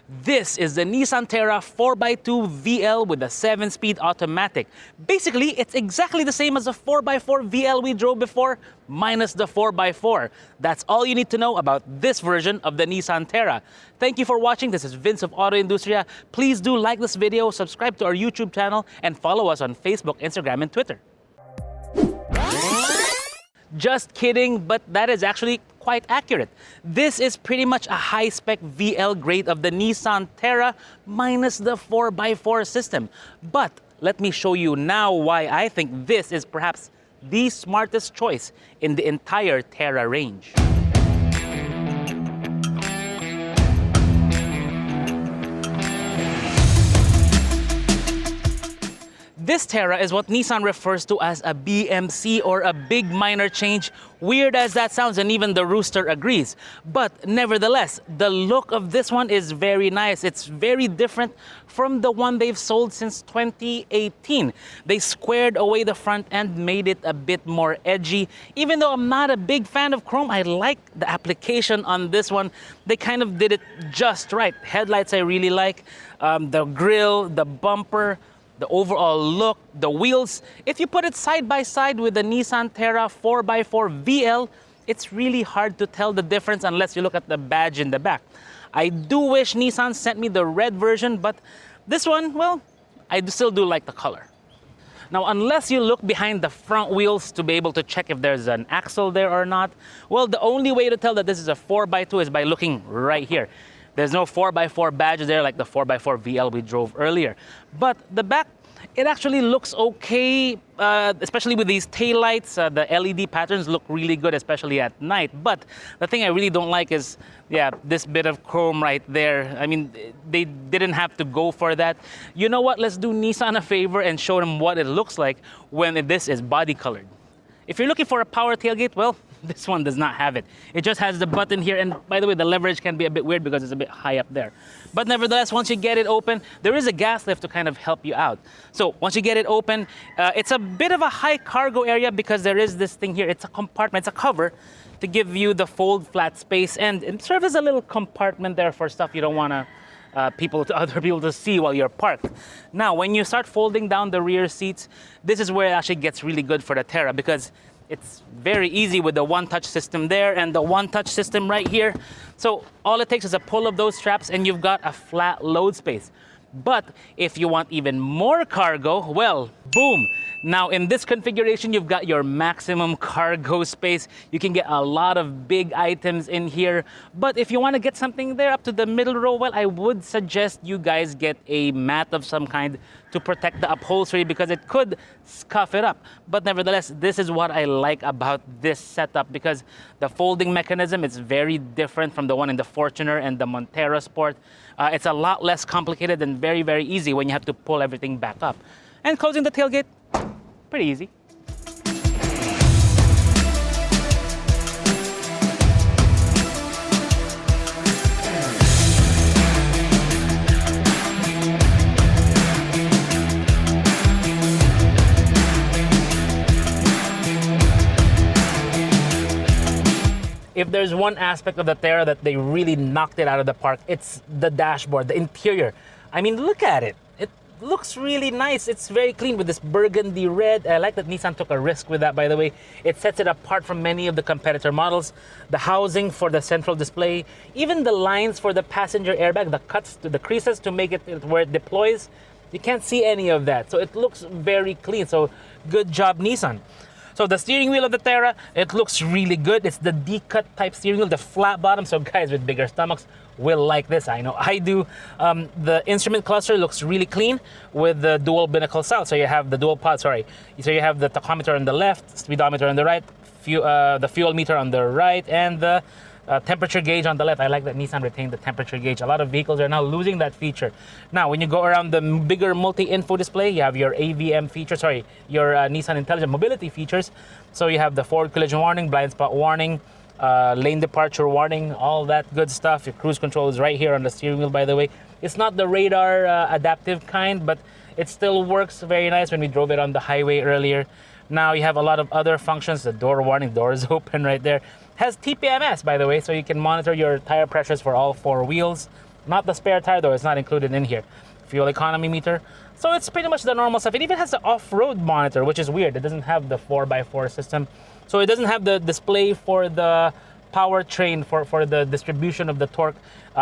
This is the Nissan Terra 4x2 VL with a 7-speed automatic. Basically, it's exactly the same as the 4x4 VL we drove before, minus the 4x4. That's all you need to know about this version of the Nissan Terra. Thank you for watching. This is Vince of AutoIndustriya. Please do like this video, subscribe to our YouTube channel, and follow us on Facebook, Instagram, and Twitter. Just kidding, but that is actually quite accurate. This is pretty much a high-spec VL grade of the Nissan Terra minus the 4x4 system. But let me show you now why I think this is perhaps the smartest choice in the entire Terra range. This Terra is what Nissan refers to as a BMC, or a big minor change. Weird as that sounds, and even the rooster agrees. But nevertheless, the look of this one is very nice. It's very different from the one they've sold since 2018. They squared away the front end, made it a bit more edgy. Even though I'm not a big fan of chrome, I like the application on this one. They kind of did it just right. Headlights I really like, the grille, the bumper, the overall look, the wheels. If you put it side by side with the Nissan Terra 4x4 VL, it's really hard to tell the difference unless you look at the badge in the back. I do wish Nissan sent me the red version, but this one, well, I still do like the color. Now, unless you look behind the front wheels to be able to check if there's an axle there or not, well, the only way to tell that this is a 4x2 is by looking right here. There's no 4x4 badge there like the 4x4 VL we drove earlier. But the back, it actually looks okay, especially with these taillights. The LED patterns look really good, especially at night. But the thing I really don't like is, yeah, this bit of chrome right there. I mean, they didn't have to go for that. You know what? Let's do Nissan a favor and show them what it looks like when this is body colored. If you're looking for a power tailgate, well, this one does not have it. It just has the button here, and by the way, the leverage can be a bit weird because it's a bit high up there. But nevertheless, once you get it open, there is a gas lift to kind of help you out. So once you get it open, it's a bit of a high cargo area because there is this thing here. It's a compartment, it's a cover to give you the fold flat space, and it serves as a little compartment there for stuff you don't want to other people to see while you're parked. Now, when you start folding down the rear seats, this is where it actually gets really good for the Terra because it's very easy with the one-touch system there and the one-touch system right here. So all it takes is a pull of those straps and you've got a flat load space. But if you want even more cargo, well, boom. Now in this configuration, you've got your maximum cargo space. You can get a lot of big items in here. But if you want to get something there up to the middle row, well, I would suggest you guys get a mat of some kind to protect the upholstery because it could scuff it up. But nevertheless, this is what I like about this setup because the folding mechanism is very different from the one in the Fortuner and the Montera Sport. It's a lot less complicated and very, very easy when you have to pull everything back up. And closing the tailgate, pretty easy. If there's one aspect of the Terra that they really knocked it out of the park, it's the dashboard, the interior. I mean, look at it. It looks really nice. It's very clean with this burgundy red. I like that Nissan took a risk with that, by the way. It sets it apart from many of the competitor models. The housing for the central display, even the lines for the passenger airbag, the cuts to the creases to make it where it deploys, you can't see any of that. So it looks very clean. So good job, Nissan. So the steering wheel of the Terra, it looks really good. It's the D-cut type steering wheel, the flat bottom. So guys with bigger stomachs will like this. I know I do. The instrument cluster looks really clean with the dual binnacle style. So you have the dual pod, sorry. So you have the tachometer on the left, speedometer on the right, the fuel meter on the right, and the temperature gauge on the left. I like that Nissan retained the temperature gauge. A lot of vehicles are now losing that feature. Now, when you go around the bigger multi-info display, you have your AVM features, your Nissan Intelligent Mobility features. So you have the forward collision warning, blind spot warning, lane departure warning, all that good stuff. Your cruise control is right here on the steering wheel, by the way. It's not the radar adaptive kind, but it still works very nice when we drove it on the highway earlier. Now you have a lot of other functions. The door warning, door is open right there. Has TPMS, by the way, so you can monitor your tire pressures for all four wheels. Not the spare tire though, it's not included in here. Fuel economy meter. So it's pretty much the normal stuff. It even has the off-road monitor, which is weird. It doesn't have the 4x4 system. So it doesn't have the display for the powertrain, for the distribution of the torque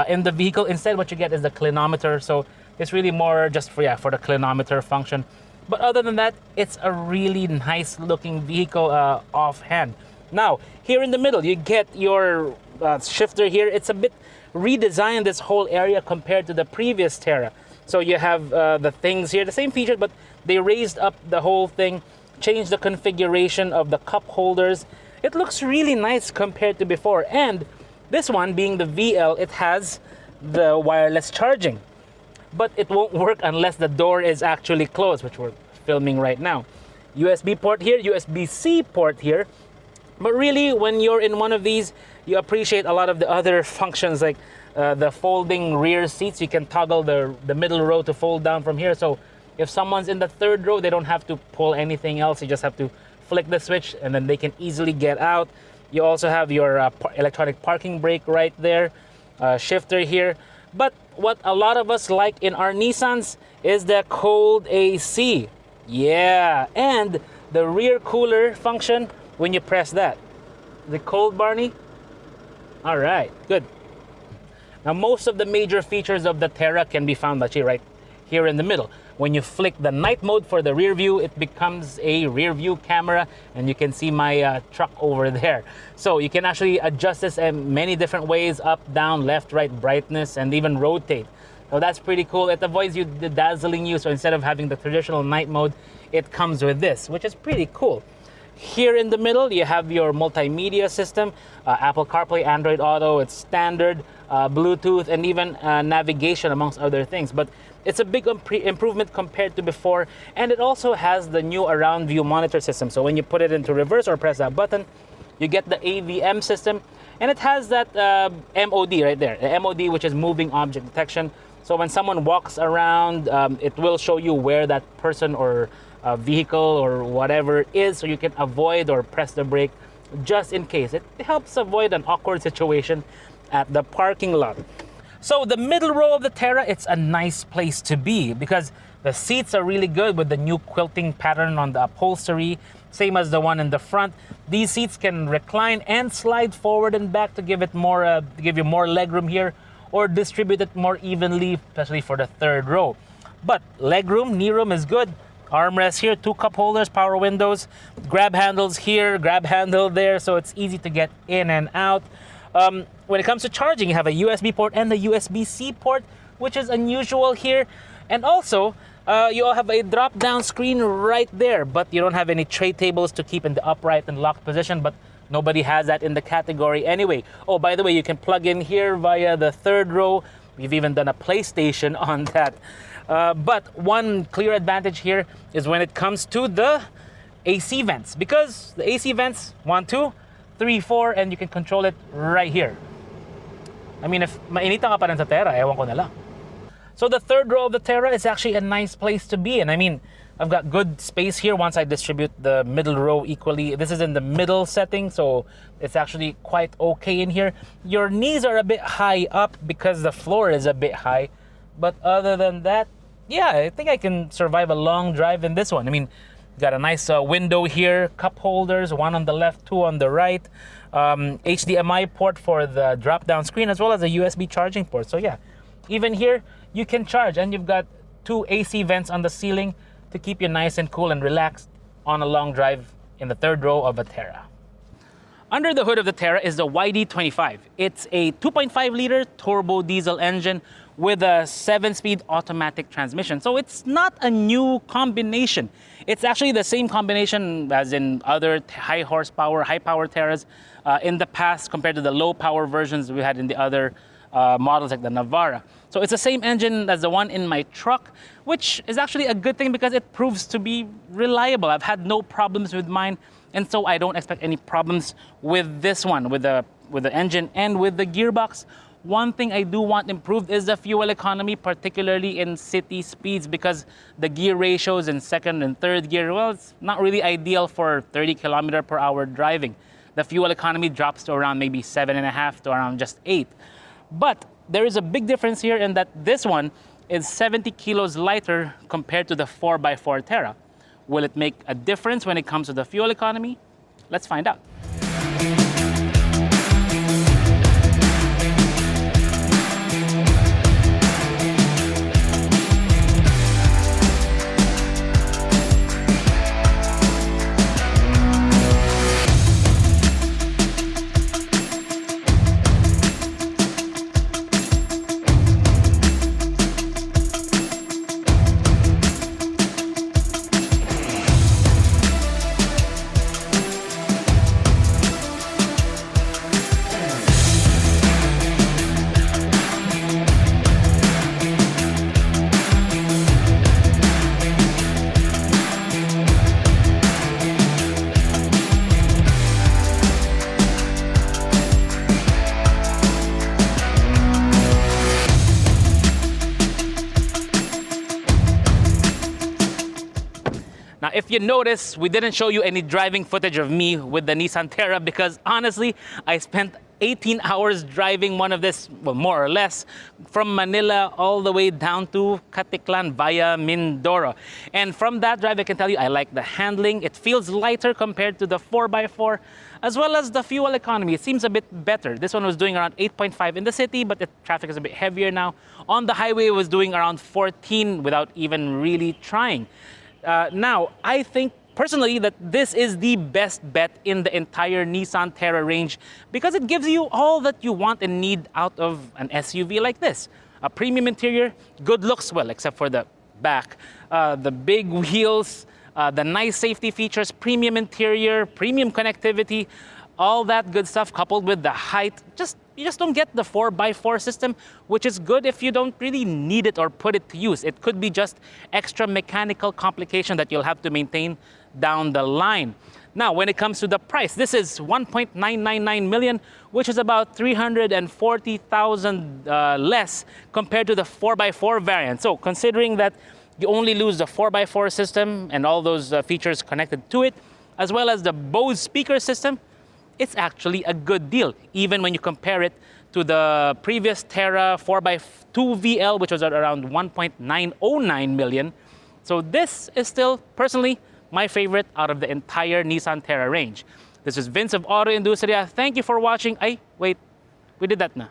in the vehicle. Instead, what you get is the clinometer. So it's really more just for the clinometer function. But other than that, it's a really nice looking vehicle offhand. Now, here in the middle, you get your shifter here. It's a bit redesigned, this whole area, compared to the previous Terra. So you have the things here, the same features, but they raised up the whole thing, changed the configuration of the cup holders. It looks really nice compared to before. And this one, being the VL, it has the wireless charging. But it won't work unless the door is actually closed, which we're filming right now. USB port here, USB-C port here. But really, when you're in one of these, you appreciate a lot of the other functions, like the folding rear seats. You can toggle the middle row to fold down from here. So if someone's in the third row, they don't have to pull anything else. You just have to flick the switch and then they can easily get out. You also have your electronic parking brake right there, shifter here. But what a lot of us like in our Nissans is the cold AC. Yeah, and the rear cooler function when you press that. The cold, Barney? All right, good. Now, most of the major features of the Terra can be found actually right here in the middle. When you flick the night mode for the rear view, it becomes a rear view camera, and you can see my truck over there. So you can actually adjust this in many different ways: up, down, left, right, brightness, and even rotate. So that's pretty cool. It avoids you the dazzling you. So instead of having the traditional night mode, it comes with this, which is pretty cool. Here in the middle, you have your multimedia system, Apple CarPlay, Android Auto, it's standard, Bluetooth, and even navigation, amongst other things. But it's a big improvement compared to before, and it also has the new around view monitor system. So when you put it into reverse or press that button, you get the AVM system, and it has that MOD right there, the MOD, which is moving object detection. So when someone walks around, it will show you where that person or vehicle or whatever is, so you can avoid or press the brake just in case. It helps avoid an awkward situation at the parking lot. So the middle row of the Terra, it's a nice place to be because the seats are really good with the new quilting pattern on the upholstery, same as the one in the front. These seats can recline and slide forward and back to give it more, to give you more legroom here, or distribute it more evenly, especially for the third row. But legroom, knee room is good. Armrest here, 2 cup holders, power windows, grab handles here, grab handle there, so it's easy to get in and out. When it comes to charging, you have a USB port and a USB-C port, which is unusual here. And also, you all have a drop-down screen right there, but you don't have any tray tables to keep in the upright and locked position, but nobody has that in the category anyway. Oh, by the way, you can plug in here via the third row. We've even done a PlayStation on that. But one clear advantage here is when it comes to the AC vents, because the AC vents, 1, 2, 3, 4, and you can control it right here. I mean, if mainitan ka pa rin sa Terra, ewan ko na lang. So the third row of the Terra is actually a nice place to be. And I mean, I've got good space here once I distribute the middle row equally. This is in the middle setting, so it's actually quite okay in here. Your knees are a bit high up because the floor is a bit high. But other than that, yeah, I think I can survive a long drive in this one. I mean, got a nice window here, cup holders, 1 on the left, 2 on the right, HDMI port for the drop-down screen, as well as a USB charging port. So yeah, even here, you can charge, and you've got 2 AC vents on the ceiling to keep you nice and cool and relaxed on a long drive in the third row of a Terra. Under the hood of the Terra is the YD25. It's a 2.5-liter turbo diesel engine with a 7-speed automatic transmission. So it's not a new combination. It's actually the same combination as in other high-horsepower, high-power Terras in the past compared to the low-power versions we had in the other models like the Navara. So it's the same engine as the one in my truck, which is actually a good thing because it proves to be reliable. I've had no problems with mine, and so I don't expect any problems with this one, with the engine and with the gearbox. One thing I do want improved is the fuel economy, particularly in city speeds, because the gear ratios in second and third gear, well, it's not really ideal for 30 km/h driving. The fuel economy drops to around maybe 7.5 to around just 8. But there is a big difference here in that this one is 70 kilos lighter compared to the 4x4 Terra. Will it make a difference when it comes to the fuel economy? Let's find out. Now, if you notice, we didn't show you any driving footage of me with the Nissan Terra because honestly, I spent 18 hours driving one of this, well, more or less, from Manila all the way down to Caticlan via Mindoro. And from that drive, I can tell you, I like the handling. It feels lighter compared to the 4x4, as well as the fuel economy. It seems a bit better. This one was doing around 8.5 in the city, but the traffic is a bit heavier now. On the highway, it was doing around 14 without even really trying. Now, I think personally that this is the best bet in the entire Nissan Terra range because it gives you all that you want and need out of an SUV like this. A premium interior, good looks, well, except for the back, the big wheels, the nice safety features, premium interior, premium connectivity, all that good stuff coupled with the height. You just don't get the 4x4 system, which is good if you don't really need it or put it to use. It could be just extra mechanical complication that you'll have to maintain down the line. Now, when it comes to the price, this is 1.999 million, which is about 340,000 less compared to the 4x4 variant. So considering that you only lose the 4x4 system and all those features connected to it, as well as the Bose speaker system, it's actually a good deal, even when you compare it to the previous Terra 4x2 VL, which was at around 1.909 million. So this is still, personally, my favorite out of the entire Nissan Terra range. This is Vince of AutoIndustriya. Thank you for watching. Ay, wait, we did that na.